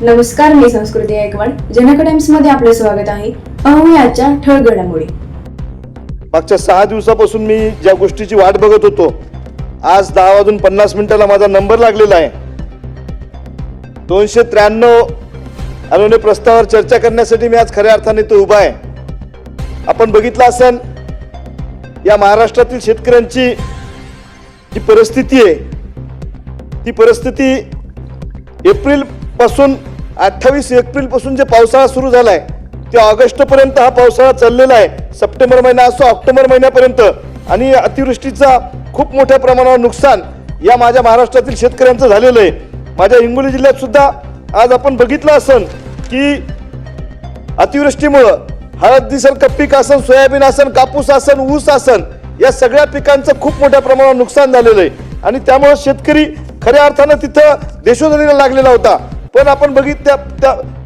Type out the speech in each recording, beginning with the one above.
नमस्कार, मी संस्कृती गायकवाड. जनक टाइम्स मध्ये आपले स्वागत आहे. पाहूया आजच्या ठळक घडामोडी. मागच्या 6 दिवसापासून मी ज्या गोष्टीची वाट बघत होतो, आज 10:50 माझा नंबर लागलेला आहे. 293 अनुने प्रस्तावावर चर्चा करण्यासाठी मी आज खऱ्या अर्थाने तो उभा आहे. आपण बघितलं असेल, या महाराष्ट्रातील शेतकऱ्यांची जी परिस्थिती आहे, ती परिस्थिती एप्रिल पासून 28 एप्रिल पासून जे पावसाळा सुरू झालाय ते ऑगस्ट पर्यंत हा पावसाळा चाललेला आहे. सप्टेंबर महिना असो ऑक्टोबर महिन्यापर्यंत, आणि अतिवृष्टीचा खूप मोठ्या प्रमाणावर नुकसान या माझ्या महाराष्ट्रातील शेतकऱ्यांचं झालेलं आहे. माझ्या हिंगोली जिल्ह्यात सुद्धा आज आपण बघितलं असन की अतिवृष्टीमुळं हळदीसारखं पीक असन, सोयाबीन असन, कापूस असन, ऊस असन, या सगळ्या पिकांचं खूप मोठ्या प्रमाणावर नुकसान झालेलं आहे. आणि त्यामुळे शेतकरी खऱ्या अर्थानं तिथं देशोधडीला लागलेला होता. पण आपण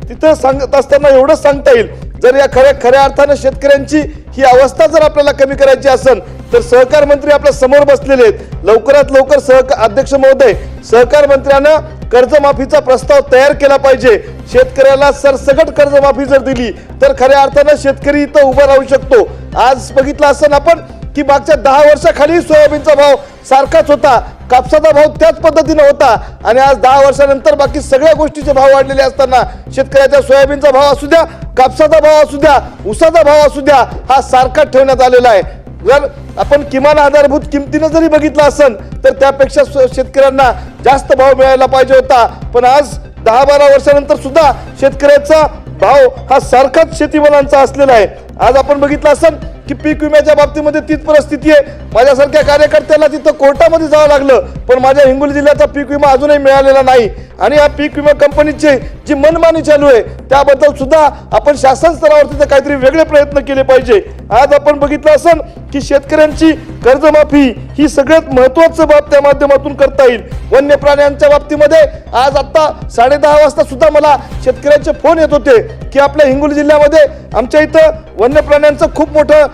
तिथं सांगत असताना एवढंच सांगता येईल, जर या खऱ्या अर्थानं शेतकऱ्यांची ही अवस्था जर आपल्याला कमी करायची असेल तर सहकार मंत्री आपल्या समोर बसलेले आहेत. लवकरात लवकर अध्यक्ष महोदय, सहकार मंत्र्यानं कर्जमाफीचा प्रस्ताव तयार केला पाहिजे. शेतकऱ्याला सरसकट कर्जमाफी जर दिली तर खऱ्या अर्थानं शेतकरी इथं उभा राहू शकतो. आज बघितलं असेल आपण की मागच्या 10 वर्षाखाली सोयाबीनचा भाव सारखाच होता, कापसाचा भाव त्याच पद्धतीने होता, आणि आज 10 वर्षानंतर बाकी सगळ्या गोष्टीचे भाव वाढलेले असताना शेतकऱ्याचा सोयाबीनचा भाव असू द्या, कापसाचा भाव असू द्या, ऊसाचा भाव असू द्या, हा सारखाच ठेवण्यात आलेला आहे. जर आपण किमान आधारभूत किमतीनं जरी बघितलं असेल तर त्यापेक्षा शेतकऱ्यांना जास्त भाव मिळायला पाहिजे होता. पण आज 10-12 वर्षानंतर सुद्धा शेतकऱ्याचा भाव हा सारखाच शेतीमालांचा असलेला आहे. आज आपण बघितलं असेल की पीक विम्याच्या बाबतीमध्ये तीच परिस्थिती आहे. माझ्यासारख्या कार्यकर्त्याला तिथं कोर्टामध्ये जावं लागलं, पण माझ्या हिंगोली जिल्ह्याचा पीक विमा अजूनही मिळालेला नाही. आणि या पीक विमा कंपनीची जी मनमानी चालू आहे त्याबद्दल सुद्धा आपण शासन स्तरावर तिथं काहीतरी वेगळे प्रयत्न केले पाहिजे. आज आपण बघितलं असेल की शेतकऱ्यांची कर्जमाफी ही सगळ्यात महत्वाचं बाब त्या माध्यमातून करता येईल. वन्य प्राण्यांच्या बाबतीमध्ये आज आता 10:30 वाजता सुद्धा मला शेतकऱ्यांचे फोन येत होते की आपल्या हिंगोली जिल्ह्यामध्ये आमच्या इथं वन्य प्राण्यांचं खूप मोठं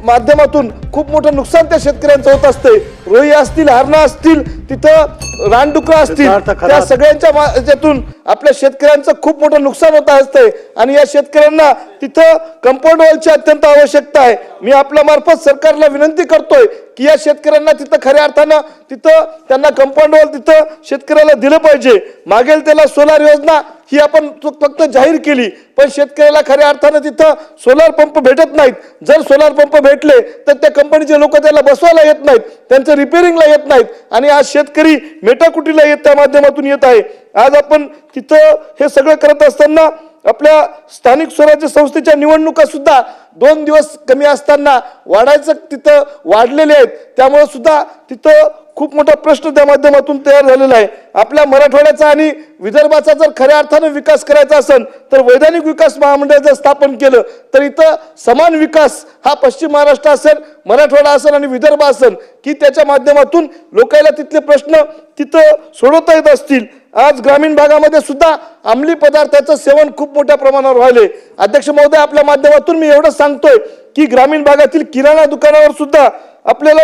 माध्यमातून खूप मोठं नुकसान त्या शेतकऱ्यांचं होत असते. रोही असतील, हरणं असतील, तिथं रानडुकरं असतील, त्या सगळ्यांच्या याच्यातून आपल्या शेतकऱ्यांचं खूप मोठं नुकसान होत असते. आणि या शेतकऱ्यांना तिथं कंपाऊंड वॉलची अत्यंत आवश्यकता आहे. मी आपल्या मार्फत सरकारला विनंती करतोय की या शेतकऱ्यांना तिथं खऱ्या अर्थानं तिथं त्यांना कंपाऊंड वॉल तिथं शेतकऱ्याला दिलं पाहिजे. मागेल त्याला सोलार योजना ही आपण फक्त जाहीर केली, पण शेतकऱ्याला खऱ्या अर्थानं तिथं सोलार पंप भेटत नाहीत. जर सोलार पंप भेटले तर त्या कंपनीचे लोक त्याला बसवायला येत नाहीत, त्यांचं रिपेअरिंगला येत नाहीत, आणि आज शेतकरी मेटाकुटीला येत त्या माध्यमातून येत आहे. आज आपण तिथं हे सगळं करत असताना आपल्या स्थानिक स्वराज्य संस्थेच्या निवडणुका सुद्धा 2 दिवस कमी असताना वाढायचं तिथं वाढलेले आहेत. त्यामुळे सुद्धा तिथं खूप मोठा प्रश्न त्या माध्यमातून तयार झालेला आहे. आपल्या मराठवाड्याचा आणि विदर्भाचा जर खऱ्या अर्थानं विकास करायचा असेल तर वैधानिक विकास महामंडळ जर स्थापन केलं तर इथं समान विकास हा पश्चिम महाराष्ट्र असेल, मराठवाडा असेल आणि विदर्भ असेल की त्याच्या माध्यमातून लोकांना तिथले प्रश्न तिथं सोडवता येत असतील. आज ग्रामीण भागामध्ये सुद्धा अंमली पदार्थाचं सेवन खूप मोठ्या प्रमाणावर व्हायले. अध्यक्ष महोदय, आपल्या माध्यमातून मी एवढंच सांगतोय की ग्रामीण भागातील किराणा दुकानावर सुद्धा आपल्याला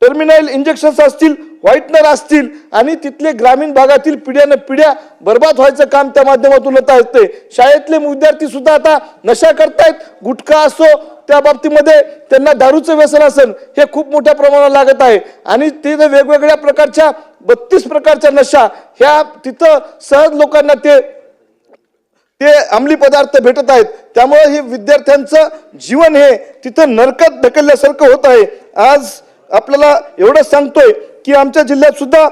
टर्मिनल इंजेक्शन्स असतील, व्हाईटनर असतील, आणि तिथले ग्रामीण भागातील पिढ्या बर्बाद व्हायचं काम त्या माध्यमातून होत असते. शाळेतले विद्यार्थी सुद्धा आता नशा करतायत. गुटखा असो, त्या बाबतीमध्ये त्यांना दारूचं व्यसन असेल, हे खूप मोठ्या प्रमाणावर लागत आहे. आणि ते वेगवेगळ्या प्रकारच्या 32 प्रकारच्या नशा ह्या तिथं सहज लोकांना ते अंमली पदार्थ भेटत आहेत. त्यामुळे हे विद्यार्थ्यांचं जीवन हे तिथं नरकात ढकलल्यासारखं होत आहे. आज आपल्याला एवढंच सांगतोय की आमच्या जिल्ह्यात सुद्धा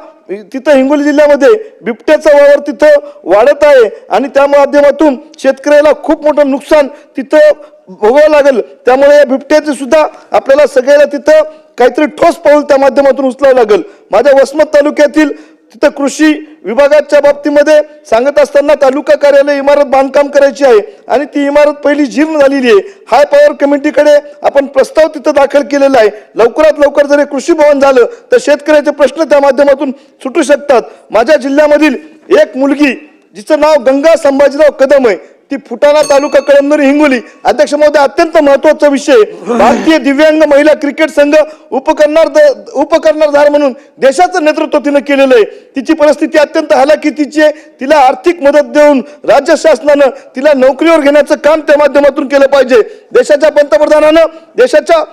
तिथं हिंगोली जिल्ह्यामध्ये बिबट्याचा वावर तिथं वाढत आहे, आणि त्या माध्यमातून शेतकऱ्याला खूप मोठं नुकसान तिथं भोगावं लागेल. त्यामुळे या बिबट्याचे सुद्धा आपल्याला सगळ्याला तिथं काहीतरी ठोस पाऊल त्या माध्यमातून उचलावं लागेल. माझ्या वसमत तालुक्यातील तिथं कृषी विभागाच्या बाबतीमध्ये सांगत असताना तालुका कार्यालय इमारत बांधकाम करायची आहे, आणि ती इमारत पहिली जीर्ण झालेली आहे. हाय पॉवर कमिटीकडे आपण प्रस्ताव तिथं दाखल केलेला आहे. लवकरात लवकर जर कृषी भवन झालं तर शेतकऱ्याचे प्रश्न त्या माध्यमातून सुटू शकतात. माझ्या जिल्ह्यामधील एक मुलगी जिचं नाव गंगा संभाजीराव कदम आहे, ती फुटाणा तालुका कळमनुरी हिंगोली. अध्यक्ष महोदय, अत्यंत महत्वाचा विषय. भारतीय दिव्यांग महिला क्रिकेट संघ उपकर्णधार म्हणून देशाचं नेतृत्व तिनं केलेलं आहे. तिची परिस्थिती अत्यंत हलाखीची आहे. तिला आर्थिक मदत देऊन राज्य शासनानं तिला नोकरीवर घेण्याचं काम त्या माध्यमातून केलं पाहिजे. देशाच्या पंतप्रधानानं, देशाच्या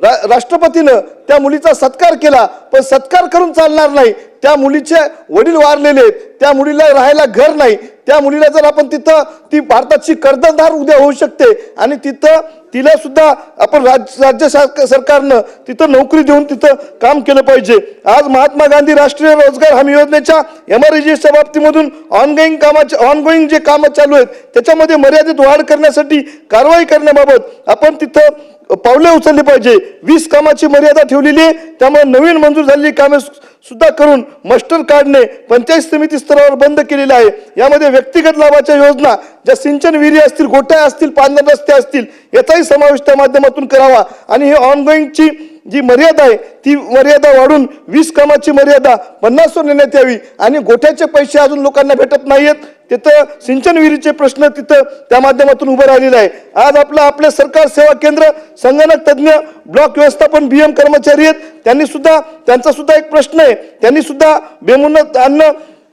राष्ट्रपतीनं त्या मुलीचा सत्कार केला, पण सत्कार करून चालणार नाही. त्या मुलीचे वडील वारलेले आहेत, त्या मुलीला राहायला घर नाही. त्या मुलीला जर आपण तिथं, ती भारताची कर्जदार उद्या होऊ शकते आणि तिथं तिला सुद्धा आपण राज्य सरकारनं तिथं नोकरी देऊन तिथं काम केलं पाहिजे. आज महात्मा गांधी राष्ट्रीय रोजगार हमी योजनेच्या MREGSच्या बाबतीमधून ऑनगोईंग जे कामं चालू आहेत त्याच्यामध्ये मर्यादित वाढ करण्यासाठी कारवाई करण्याबाबत आपण तिथं पावले उचलली पाहिजे. 20 कामाची मर्यादा ठेवलेली आहे, त्यामुळे नवीन मंजूर झालेली कामे सुद्धा करून मास्टर काढणे पंचायत समिती स्तरावर बंद केलेलं आहे. यामध्ये व्यक्तिगत लाभाच्या योजना, ज्या सिंचन विहिरी असतील, गोठ्या असतील, पांढरे रस्ते असतील, याचाही समावेश त्या माध्यमातून करावा. आणि हे ऑनगोईंगची जी मर्यादा आहे ती मर्यादा वाढून 20 कामाची मर्यादा 50 वर नेण्यात यावी. आणि गोठ्याचे पैसे अजून लोकांना भेटत नाहीयेत, तिथं सिंचन विहिरीचे प्रश्न तिथं त्या माध्यमातून उभं राहिलेला आहे. आज आपले सरकार सेवा केंद्र, संगणक तज्ञ, ब्लॉक व्यवस्थापन BM कर्मचारी आहेत, त्यांचा सुद्धा एक प्रश्न आहे. त्यांनी सुद्धा बेमुदत अन्न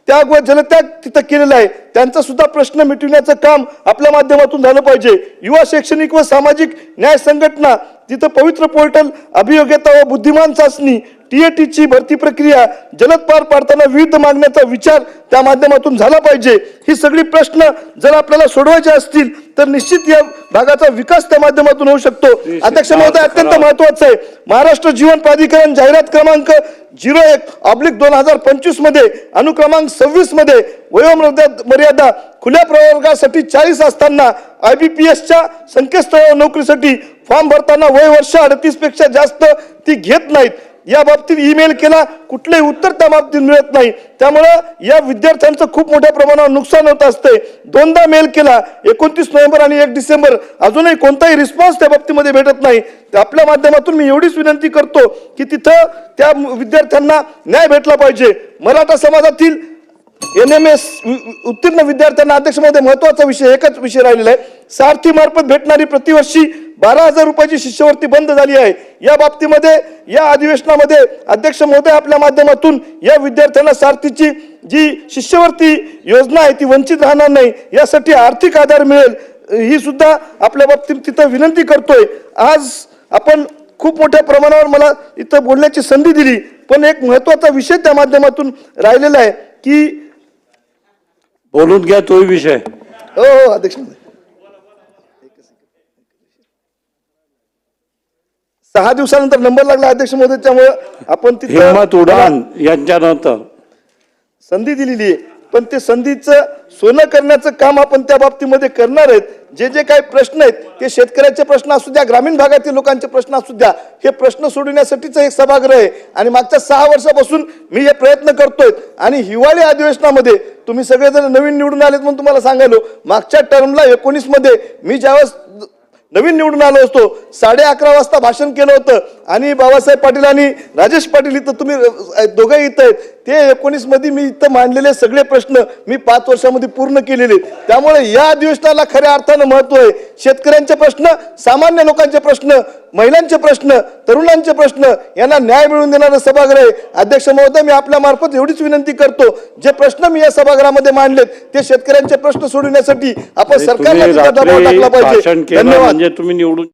त्याग व जलत्याग तिथं केलेला आहे. त्यांचा सुद्धा प्रश्न मिटविण्याचं काम आपल्या माध्यमातून झालं पाहिजे. युवा शैक्षणिक व सामाजिक न्याय संघटना तिथं पवित्र पोर्टल, अभियोग्यता व बुद्धिमान चाचणी, TATची भरती प्रक्रिया जलद पार पाडताना विविध मागण्याचा विचार त्या माध्यमातून झाला पाहिजे. ही सगळी प्रश्न जर आपल्याला सोडवायचे असतील तर निश्चित या भागाचा विकास त्या माध्यमातून होऊ शकतो. अध्यक्ष महोदय, अत्यंत महत्वाचं आहे, महाराष्ट्र जीवन प्राधिकरण जाहिरात क्रमांक 01/2025 मध्ये अनुक्रमांक 26 मध्ये वयोमर्यादा खुल्या प्रवर्गासाठी 40 असताना IBPSच्या संकेतस्थळावर नोकरीसाठी फॉर्म भरताना वय वर्ष 38 पेक्षा जास्त ती घेत नाहीत. या बाबतीत ईमेल केला, कुठलेही उत्तर त्या बाबतीत मिळत नाही. त्यामुळे या विद्यार्थ्यांचं खूप मोठ्या प्रमाणावर नुकसान होत असते. 2दा मेल केला, 29 नोव्हेंबर आणि 1 डिसेंबर, अजूनही कोणताही रिस्पॉन्स त्या बाबतीमध्ये भेटत नाही. आपल्या माध्यमातून मी एवढीच विनंती करतो की तिथं त्या विद्यार्थ्यांना न्याय भेटला पाहिजे. मराठा समाजातील NMS उत्तीर्ण विद्यार्थ्यांना अध्यक्ष महोदय महत्वाचा विषय, एकच विषय राहिलेला आहे. सारथी मार्फत भेटणारी प्रतिवर्षी 12,000 रुपयाची शिष्यवृत्ती बंद झाली आहे. या बाबतीमध्ये या अधिवेशनामध्ये अध्यक्ष महोदय आपल्या माध्यमातून या विद्यार्थ्यांना सारथीची जी शिष्यवृत्ती योजना आहे ती वंचित राहणार नाही, यासाठी आर्थिक आधार मिळेल, ही सुद्धा आपल्या बाबतीत तिथं विनंती करतोय. आज आपण खूप मोठ्या प्रमाणावर मला इथं बोलण्याची संधी दिली, पण एक महत्वाचा विषय त्या माध्यमातून राहिलेला आहे की बोलून घ्या तो विषय. हो अध्यक्ष महोदय, 6 दिवसानंतर नंबर लागला अध्यक्ष महोदय, त्यामुळे आपण हिम्मत उडान यांच्यानंतर संधी दिलेली आहे, पण ते संधीचं सोनं करण्याचं काम आपण त्या बाबतीमध्ये करणार आहेत. जे काही प्रश्न आहेत ते शेतकऱ्याचे प्रश्न असू द्या, ग्रामीण भागातील लोकांचे प्रश्न असू द्या, हे प्रश्न सोडविण्यासाठीच एक सभागृह आहे. आणि मागच्या 6 वर्षापासून मी हे प्रयत्न करतोय. आणि हिवाळी अधिवेशनामध्ये तुम्ही सगळेजण नवीन निवडून आलेत म्हणून तुम्हाला सांगायलो, मागच्या टर्मला 19 मध्ये मी ज्यावेळेस नवीन निवडून आलो असतो 11:30 वाजता भाषण केलं होतं आणि बाबासाहेब पाटील आणि राजेश पाटील इथं तुम्ही दोघे इथं आहेत, ते 19 मध्ये मी इथं मांडलेले सगळे प्रश्न मी 5 वर्षामध्ये पूर्ण केलेले. त्यामुळे या अधिवेशनाला खऱ्या अर्थानं महत्व आहे. शेतकऱ्यांचे प्रश्न, सामान्य लोकांचे प्रश्न, महिलांचे प्रश्न, तरुणांचे प्रश्न यांना न्याय मिळवून देणारं सभागृह आहे. अध्यक्ष महोदय, मी आपल्या मार्फत एवढीच विनंती करतो, जे प्रश्न मी या सभागृहामध्ये मांडलेत ते शेतकऱ्यांचे प्रश्न सोडविण्यासाठी आपण सरकारला दबाव टाकला पाहिजे. धन्यवाद. तुम्ही निवडून